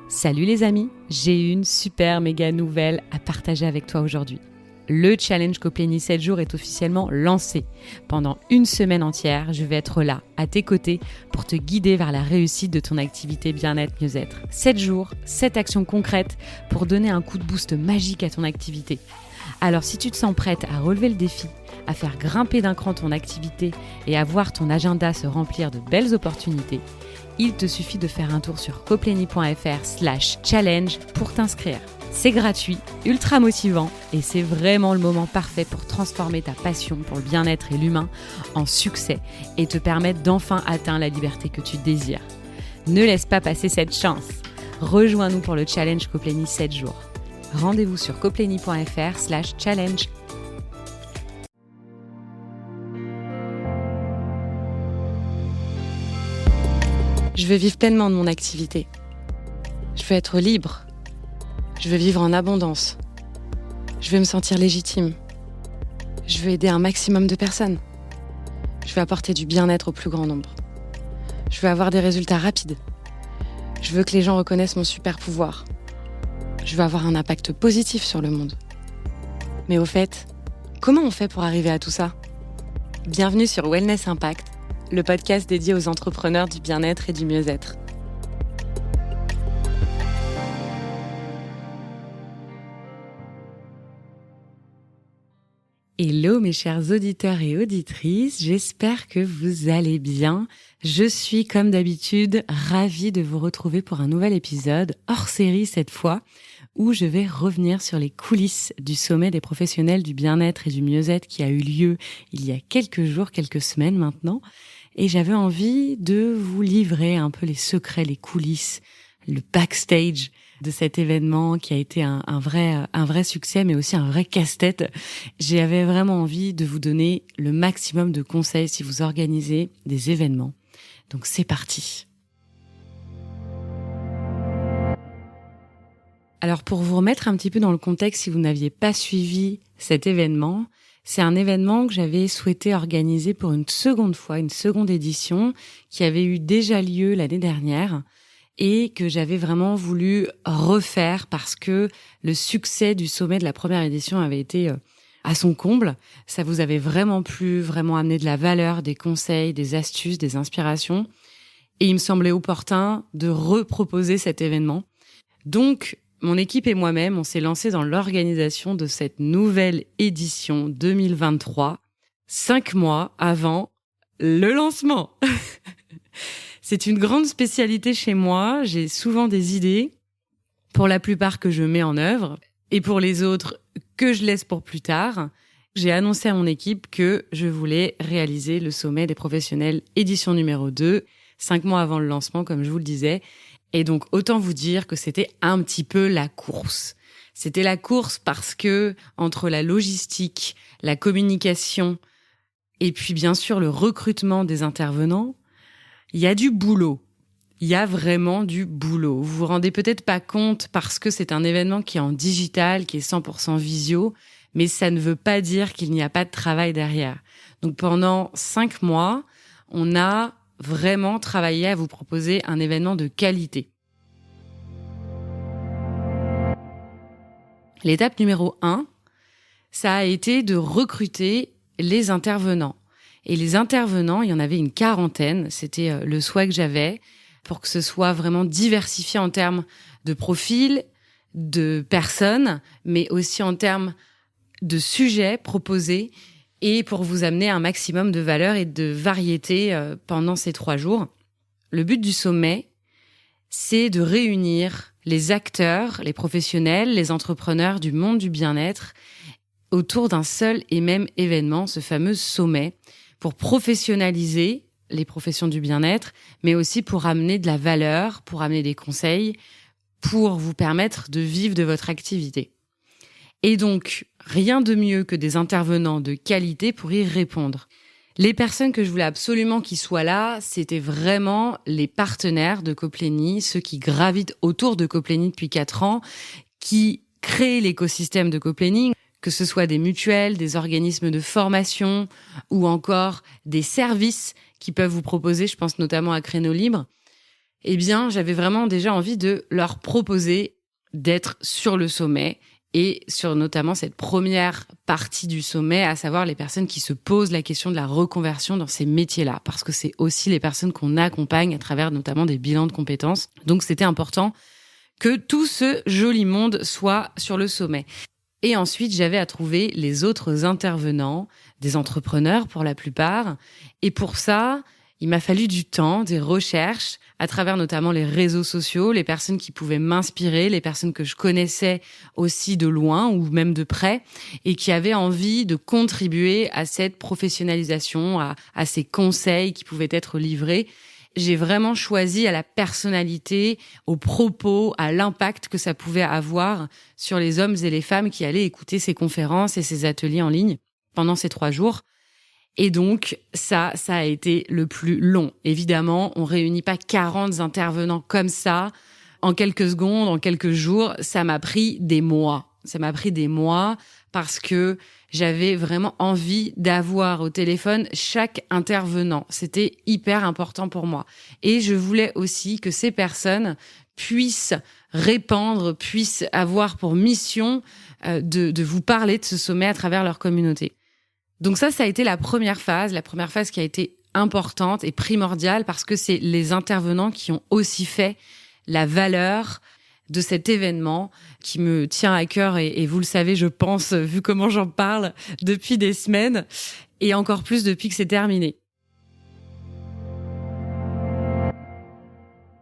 Salut les amis, j'ai une super méga nouvelle à partager avec toi aujourd'hui. Le challenge Coplénie 7 jours est officiellement lancé. Pendant une semaine entière, je vais être là, à tes côtés, pour te guider vers la réussite de ton activité bien-être, mieux-être. 7 jours, 7 actions concrètes pour donner un coup de boost magique à ton activité. Alors si tu te sens prête à relever le défi, à faire grimper d'un cran ton activité et à voir ton agenda se remplir de belles opportunités, il te suffit de faire un tour sur coplénie.fr/challenge pour t'inscrire. C'est gratuit, ultra motivant et c'est vraiment le moment parfait pour transformer ta passion pour le bien-être et l'humain en succès et te permettre d'enfin atteindre la liberté que tu désires. Ne laisse pas passer cette chance. Rejoins-nous pour le challenge Coplénie 7 jours. Rendez-vous sur coplénie.fr/challenge. Je veux vivre pleinement de mon activité. Je veux être libre. Je veux vivre en abondance. Je veux me sentir légitime. Je veux aider un maximum de personnes. Je veux apporter du bien-être au plus grand nombre. Je veux avoir des résultats rapides. Je veux que les gens reconnaissent mon super pouvoir. Je veux avoir un impact positif sur le monde. Mais au fait, comment on fait pour arriver à tout ça ? Bienvenue sur Wellness Impact, le podcast dédié aux entrepreneurs du bien-être et du mieux-être. Hello mes chers auditeurs et auditrices, j'espère que vous allez bien. Je suis comme d'habitude ravie de vous retrouver pour un nouvel épisode, hors série cette fois, où je vais revenir sur les coulisses du sommet des professionnels du bien-être et du mieux-être qui a eu lieu il y a quelques jours, quelques semaines maintenant. Et j'avais envie de vous livrer un peu les secrets, les coulisses, le backstage de cet événement qui a été un vrai succès, mais aussi un vrai casse-tête. J'avais vraiment envie de vous donner le maximum de conseils si vous organisez des événements. Donc c'est parti. Alors pour vous remettre un petit peu dans le contexte, si vous n'aviez pas suivi cet événement, c'est un événement que j'avais souhaité organiser pour une seconde fois, une seconde édition, qui avait eu déjà lieu l'année dernière et que j'avais vraiment voulu refaire parce que le succès du sommet de la première édition avait été à son comble. Ça vous avait vraiment plu, vraiment amené de la valeur, des conseils, des astuces, des inspirations. Et il me semblait opportun de reproposer cet événement. Donc, mon équipe et moi-même, on s'est lancé dans l'organisation de cette nouvelle édition 2023, 5 mois avant le lancement. C'est une grande spécialité chez moi. J'ai souvent des idées, pour la plupart que je mets en œuvre, et pour les autres que je laisse pour plus tard. J'ai annoncé à mon équipe que je voulais réaliser le sommet des professionnels édition numéro 2, 5 mois avant le lancement, comme je vous le disais. Et donc, autant vous dire que c'était un petit peu la course. C'était la course parce que, entre la logistique, la communication, et puis bien sûr le recrutement des intervenants, il y a du boulot. Il y a vraiment du boulot. Vous vous rendez peut-être pas compte parce que c'est un événement qui est en digital, qui est 100% visio, mais ça ne veut pas dire qu'il n'y a pas de travail derrière. Donc pendant 5 mois, on a vraiment travailler à vous proposer un événement de qualité. L'étape numéro 1, ça a été de recruter les intervenants. Et les intervenants, il y en avait une 40aine, c'était le souhait que j'avais, pour que ce soit vraiment diversifié en termes de profil, de personnes, mais aussi en termes de sujets proposés, et pour vous amener un maximum de valeur et de variété pendant ces 3 jours. Le but du sommet, c'est de réunir les acteurs, les professionnels, les entrepreneurs du monde du bien-être autour d'un seul et même événement, ce fameux sommet, pour professionnaliser les professions du bien-être, mais aussi pour amener de la valeur, pour amener des conseils, pour vous permettre de vivre de votre activité. Et donc, rien de mieux que des intervenants de qualité pour y répondre. Les personnes que je voulais absolument qu'ils soient là, c'était vraiment les partenaires de Coplénie, ceux qui gravitent autour de Coplénie depuis 4 ans, qui créent l'écosystème de Coplénie, que ce soit des mutuelles, des organismes de formation ou encore des services qui peuvent vous proposer, je pense notamment à Créneau Libre. eh bien, j'avais vraiment déjà envie de leur proposer d'être sur le sommet et sur notamment cette première partie du sommet, à savoir les personnes qui se posent la question de la reconversion dans ces métiers-là, parce que c'est aussi les personnes qu'on accompagne à travers notamment des bilans de compétences. Donc, c'était important que tout ce joli monde soit sur le sommet. Et ensuite, j'avais à trouver les autres intervenants, des entrepreneurs pour la plupart. Et pour ça, il m'a fallu du temps, des recherches, à travers notamment les réseaux sociaux, les personnes qui pouvaient m'inspirer, les personnes que je connaissais aussi de loin ou même de près, et qui avaient envie de contribuer à cette professionnalisation, à ces conseils qui pouvaient être livrés. J'ai vraiment choisi à la personnalité, aux propos, à l'impact que ça pouvait avoir sur les hommes et les femmes qui allaient écouter ces conférences et ces ateliers en ligne pendant ces 3 jours. Et donc, ça a été le plus long. Évidemment, on réunit pas 40 intervenants comme ça en quelques secondes, en quelques jours. Ça m'a pris des mois. Ça m'a pris des mois parce que j'avais vraiment envie d'avoir au téléphone chaque intervenant. C'était hyper important pour moi. Et je voulais aussi que ces personnes puissent répandre, puissent avoir pour mission de vous parler de ce sommet à travers leur communauté. Donc ça a été la première phase qui a été importante et primordiale parce que c'est les intervenants qui ont aussi fait la valeur de cet événement qui me tient à cœur et vous le savez, je pense, vu comment j'en parle depuis des semaines et encore plus depuis que c'est terminé.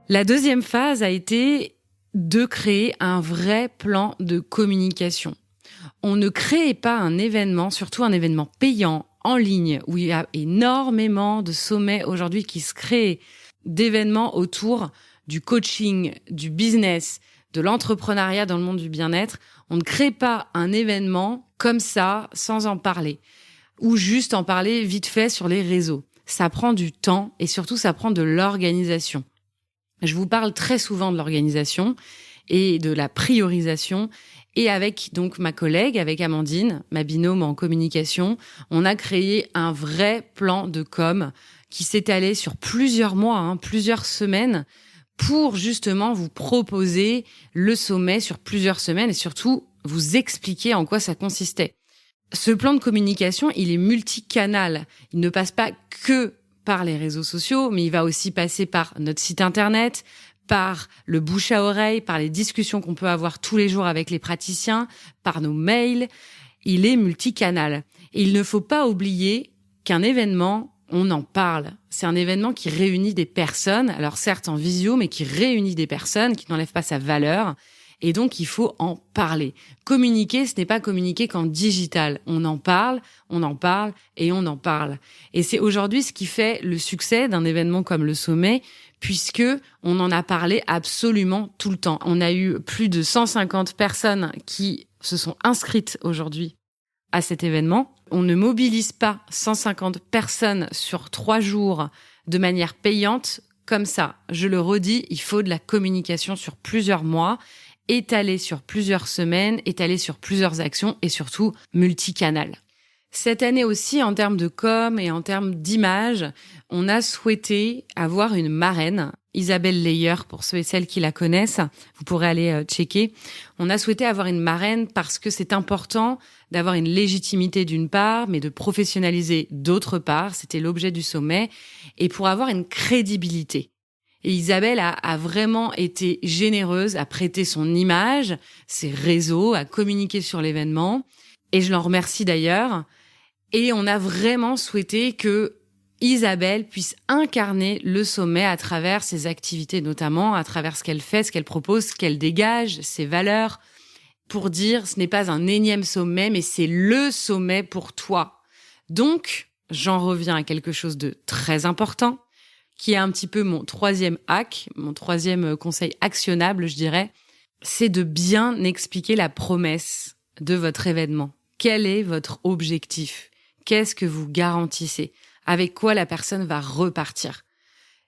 La deuxième phase a été de créer un vrai plan de communication. On ne crée pas un événement, surtout un événement payant, en ligne, où il y a énormément de sommets aujourd'hui qui se créent, d'événements autour du coaching, du business, de l'entrepreneuriat dans le monde du bien-être. On ne crée pas un événement comme ça, sans en parler, ou juste en parler vite fait sur les réseaux. Ça prend du temps et surtout, ça prend de l'organisation. Je vous parle très souvent de l'organisation et de la priorisation. Et avec donc ma collègue, avec Amandine, ma binôme en communication, on a créé un vrai plan de com qui s'étalait sur plusieurs mois, plusieurs semaines, pour justement vous proposer le sommet sur plusieurs semaines et surtout vous expliquer en quoi ça consistait. Ce plan de communication, il est multicanal. Il ne passe pas que par les réseaux sociaux, mais il va aussi passer par notre site internet, par le bouche à oreille, par les discussions qu'on peut avoir tous les jours avec les praticiens, par nos mails. Il est multicanal. Et il ne faut pas oublier qu'un événement, on en parle. C'est un événement qui réunit des personnes, alors certes en visio, mais qui réunit des personnes, qui n'enlève pas sa valeur. Et donc, il faut en parler. Communiquer, ce n'est pas communiquer qu'en digital. On en parle et on en parle. Et c'est aujourd'hui ce qui fait le succès d'un événement comme le sommet, puisque on en a parlé absolument tout le temps. On a eu plus de 150 personnes qui se sont inscrites aujourd'hui à cet événement. On ne mobilise pas 150 personnes sur 3 jours de manière payante comme ça. Je le redis, il faut de la communication sur plusieurs mois, étalée sur plusieurs semaines, étalée sur plusieurs actions et surtout multicanal. Cette année aussi, en termes de com et en termes d'image, on a souhaité avoir une marraine, Isabelle Leyer, pour ceux et celles qui la connaissent. Vous pourrez aller checker. On a souhaité avoir une marraine parce que c'est important d'avoir une légitimité d'une part, mais de professionnaliser d'autre part. C'était l'objet du sommet. Et pour avoir une crédibilité. Et Isabelle a vraiment été généreuse, a prêté son image, ses réseaux, a communiqué sur l'événement. Et je l'en remercie d'ailleurs. Et on a vraiment souhaité que Isabelle puisse incarner le sommet à travers ses activités, notamment à travers ce qu'elle fait, ce qu'elle propose, ce qu'elle dégage, ses valeurs, pour dire ce n'est pas un énième sommet, mais c'est le sommet pour toi. Donc, j'en reviens à quelque chose de très important, qui est un petit peu mon 3e hack, mon 3e conseil actionnable, je dirais, c'est de bien expliquer la promesse de votre événement. Quel est votre objectif ? Qu'est-ce que vous garantissez ? Avec quoi la personne va repartir ?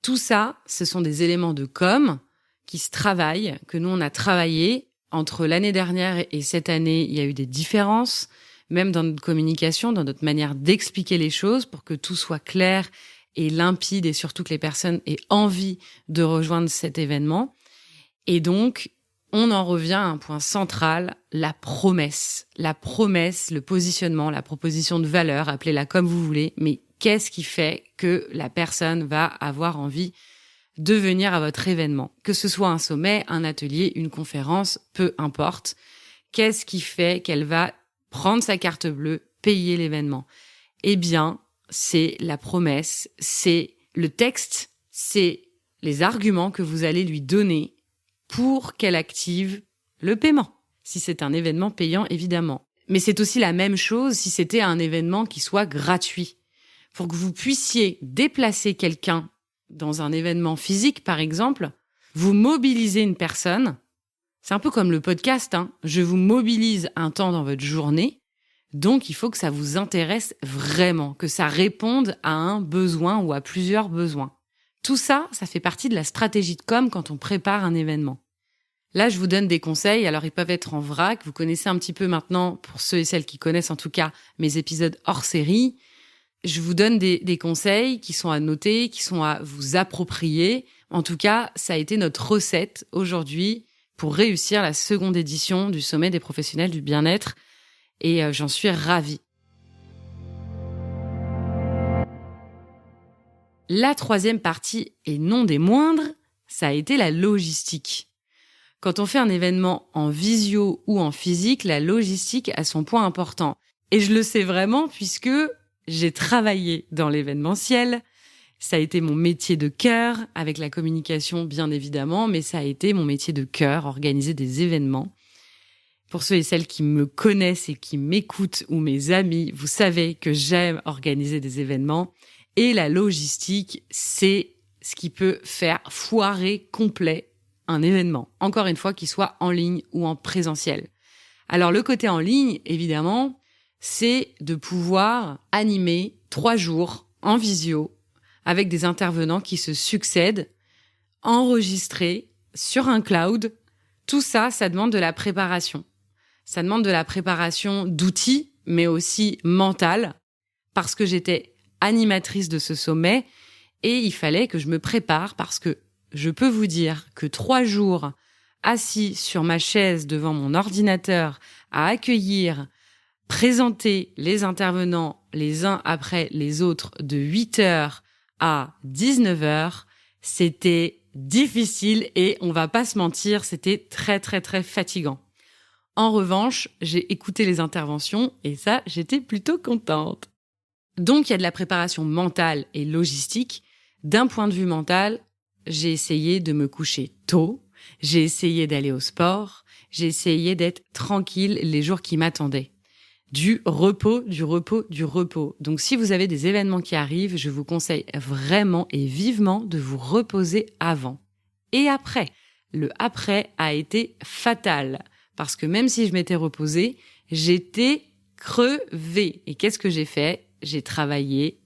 Tout ça, ce sont des éléments de com qui se travaillent, que nous, on a travaillé. Entre l'année dernière et cette année, il y a eu des différences, même dans notre communication, dans notre manière d'expliquer les choses pour que tout soit clair et limpide et surtout que les personnes aient envie de rejoindre cet événement. Et donc, on en revient à un point central, la promesse. La promesse, le positionnement, la proposition de valeur, appelez-la comme vous voulez, mais qu'est-ce qui fait que la personne va avoir envie de venir à votre événement? Que ce soit un sommet, un atelier, une conférence, peu importe. Qu'est-ce qui fait qu'elle va prendre sa carte bleue, payer l'événement? Eh bien, c'est la promesse, c'est le texte, c'est les arguments que vous allez lui donner pour qu'elle active le paiement. Si c'est un événement payant, évidemment. Mais c'est aussi la même chose si c'était un événement qui soit gratuit. Pour que vous puissiez déplacer quelqu'un dans un événement physique, par exemple, vous mobilisez une personne. C'est un peu comme le podcast, hein. Je vous mobilise un temps dans votre journée. Donc, il faut que ça vous intéresse vraiment, que ça réponde à un besoin ou à plusieurs besoins. Tout ça, ça fait partie de la stratégie de com quand on prépare un événement. Là, je vous donne des conseils. Alors, ils peuvent être en vrac. Vous connaissez un petit peu maintenant, pour ceux et celles qui connaissent en tout cas, mes épisodes hors série. Je vous donne des conseils qui sont à noter, qui sont à vous approprier. En tout cas, ça a été notre recette aujourd'hui pour réussir la seconde édition du Sommet des professionnels du bien-être. Et j'en suis ravie. La troisième partie, et non des moindres, ça a été la logistique. Quand on fait un événement en visio ou en physique, la logistique a son point important. Et je le sais vraiment puisque j'ai travaillé dans l'événementiel. Ça a été mon métier de cœur, avec la communication bien évidemment, mais ça a été mon métier de cœur, organiser des événements. Pour ceux et celles qui me connaissent et qui m'écoutent, ou mes amis, vous savez que j'aime organiser des événements. Et la logistique, c'est ce qui peut faire foirer complet un événement. Encore une fois, qu'il soit en ligne ou en présentiel. Alors le côté en ligne, évidemment, c'est de pouvoir animer 3 jours en visio avec des intervenants qui se succèdent, enregistrés sur un cloud. Tout ça, ça demande de la préparation. Ça demande de la préparation d'outils, mais aussi mentale, parce que j'étais animatrice de ce sommet et il fallait que je me prépare parce que je peux vous dire que 3 jours assis sur ma chaise devant mon ordinateur à accueillir, présenter les intervenants les uns après les autres de 8h à 19h, c'était difficile et on va pas se mentir, c'était très très très fatigant. En revanche, j'ai écouté les interventions et ça, j'étais plutôt contente. Donc, il y a de la préparation mentale et logistique. D'un point de vue mental, j'ai essayé de me coucher tôt, j'ai essayé d'aller au sport, j'ai essayé d'être tranquille les jours qui m'attendaient. Du repos, du repos, du repos. Donc, si vous avez des événements qui arrivent, je vous conseille vraiment et vivement de vous reposer avant. Et après, le après a été fatal. Parce que même si je m'étais reposée, j'étais crevée. Et qu'est-ce que j'ai fait ? J'ai travaillé,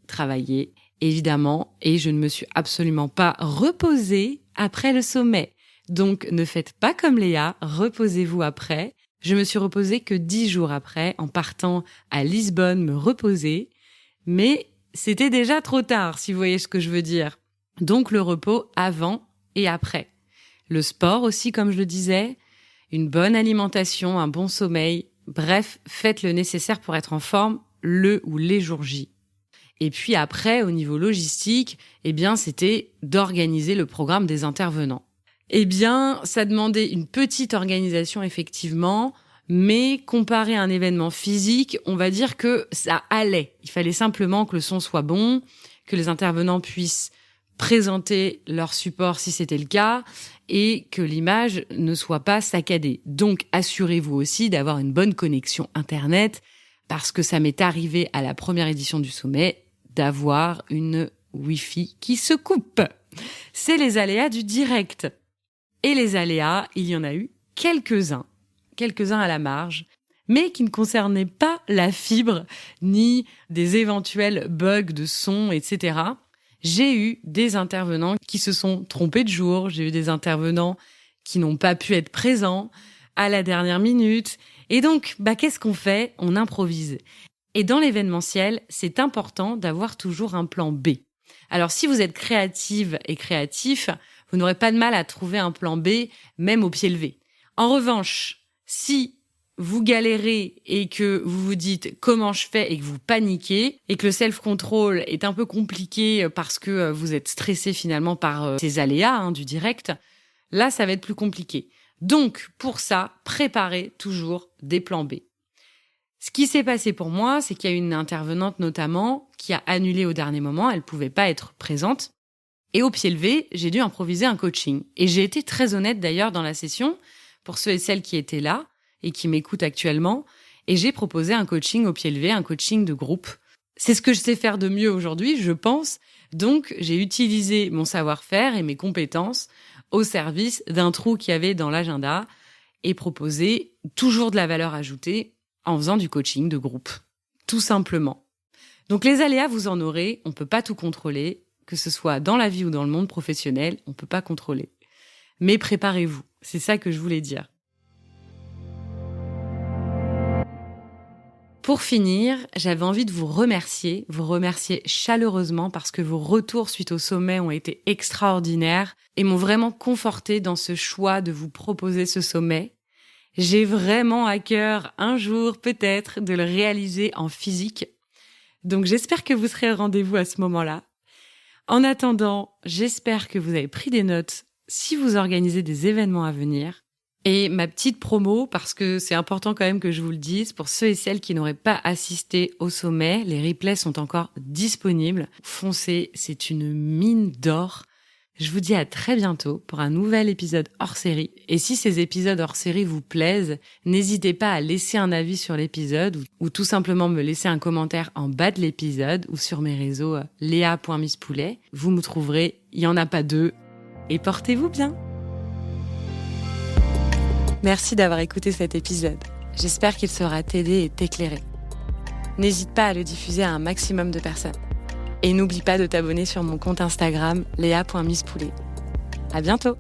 évidemment, et je ne me suis absolument pas reposée après le sommet. Donc, ne faites pas comme Léa, reposez-vous après. Je me suis reposée que 10 jours après, en partant à Lisbonne me reposer. Mais c'était déjà trop tard, si vous voyez ce que je veux dire. Donc, le repos avant et après. Le sport aussi, comme je le disais, une bonne alimentation, un bon sommeil. Bref, faites le nécessaire pour être en forme le ou les jours J. Et puis après, au niveau logistique, c'était d'organiser le programme des intervenants. Ça demandait une petite organisation, effectivement, mais comparé à un événement physique, on va dire que ça allait. Il fallait simplement que le son soit bon, que les intervenants puissent présenter leur support si c'était le cas, et que l'image ne soit pas saccadée. Donc, assurez-vous aussi d'avoir une bonne connexion Internet, parce que ça m'est arrivé à la première édition du sommet d'avoir une Wi-Fi qui se coupe. C'est les aléas du direct. Et les aléas, il y en a eu quelques-uns à la marge, mais qui ne concernaient pas la fibre, ni des éventuels bugs de son, etc. J'ai eu des intervenants qui se sont trompés de jour, j'ai eu des intervenants qui n'ont pas pu être présents à la dernière minute. Et donc, qu'est-ce qu'on fait ? On improvise. Et dans l'événementiel, c'est important d'avoir toujours un plan B. Alors, si vous êtes créative et créatif, vous n'aurez pas de mal à trouver un plan B, même au pied levé. En revanche, si vous galérez et que vous vous dites comment je fais et que vous paniquez et que le self-control est un peu compliqué parce que vous êtes stressé finalement par ces aléas du direct, là, ça va être plus compliqué. Donc, pour ça, préparez toujours des plans B. Ce qui s'est passé pour moi, c'est qu'il y a une intervenante notamment qui a annulé au dernier moment, elle ne pouvait pas être présente. Et au pied levé, j'ai dû improviser un coaching. Et j'ai été très honnête d'ailleurs dans la session, pour ceux et celles qui étaient là et qui m'écoutent actuellement, et j'ai proposé un coaching au pied levé, un coaching de groupe. C'est ce que je sais faire de mieux aujourd'hui, je pense. Donc, j'ai utilisé mon savoir-faire et mes compétences au service d'un trou qu'il y avait dans l'agenda et proposé toujours de la valeur ajoutée en faisant du coaching de groupe, tout simplement. Donc, les aléas, vous en aurez, on ne peut pas tout contrôler, que ce soit dans la vie ou dans le monde professionnel, on ne peut pas contrôler. Mais préparez-vous, c'est ça que je voulais dire. Pour finir, j'avais envie de vous remercier chaleureusement parce que vos retours suite au sommet ont été extraordinaires et m'ont vraiment conforté dans ce choix de vous proposer ce sommet. J'ai vraiment à cœur un jour peut-être de le réaliser en physique. Donc j'espère que vous serez au rendez-vous à ce moment-là. En attendant, j'espère que vous avez pris des notes si vous organisez des événements à venir. Et ma petite promo, parce que c'est important quand même que je vous le dise, pour ceux et celles qui n'auraient pas assisté au sommet, les replays sont encore disponibles. Foncez, c'est une mine d'or. Je vous dis à très bientôt pour un nouvel épisode hors série. Et si ces épisodes hors série vous plaisent, n'hésitez pas à laisser un avis sur l'épisode ou tout simplement me laisser un commentaire en bas de l'épisode ou sur mes réseaux lea.misspoulet. Vous me trouverez, il n'y en a pas deux. Et portez-vous bien. Merci d'avoir écouté cet épisode. J'espère qu'il sera t'aider et t'éclairer. N'hésite pas à le diffuser à un maximum de personnes. Et n'oublie pas de t'abonner sur mon compte Instagram lea.misspoulet. À bientôt!